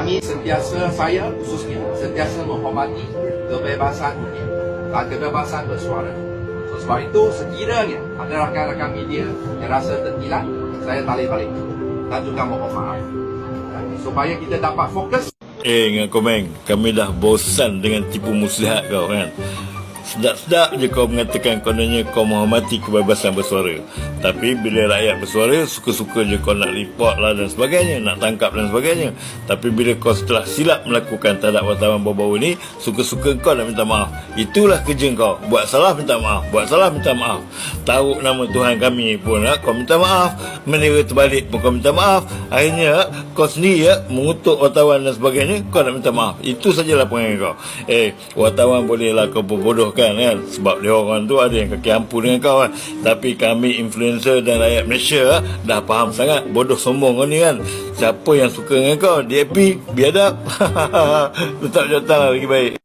Kami sentiasa, saya khususnya, sentiasa menghormati kebebasan dan kebebasan bersuara. Sebab itu, sekiranya ada rakan-rakan media yang rasa tertilak, saya talih balik dan juga mohon maaf. Supaya kita dapat fokus. Dengan komen, kami dah bosan dengan tipu muslihat kau kan. Sedap-sedap je kau mengatakan kononnya kau menghormati kebebasan bersuara. Tapi bila rakyat bersuara, suka-suka je kau nak report lah dan sebagainya, nak tangkap dan sebagainya. Tapi bila kau setelah silap melakukan terhadap wartawan baru-baru ni, suka-suka kau nak minta maaf. Itulah kerja kau. Buat salah minta maaf, buat salah minta maaf. Tahu nama Tuhan kami pun kau minta maaf. Menira terbalik pun kau minta maaf. Akhirnya kau sendiri mengutuk wartawan dan sebagainya, kau nak minta maaf. Itu sajalah perangai kau. Wartawan bolehlah kau berbodoh kan, sebab dia orang tu ada yang kaki ampu dengan kau kan. Tapi kami influencer dan rakyat Malaysia dah faham sangat bodoh sombong kau ni kan. Siapa yang suka dengan kau, dia happy, biadab. Tetap jawatan lah lagi baik.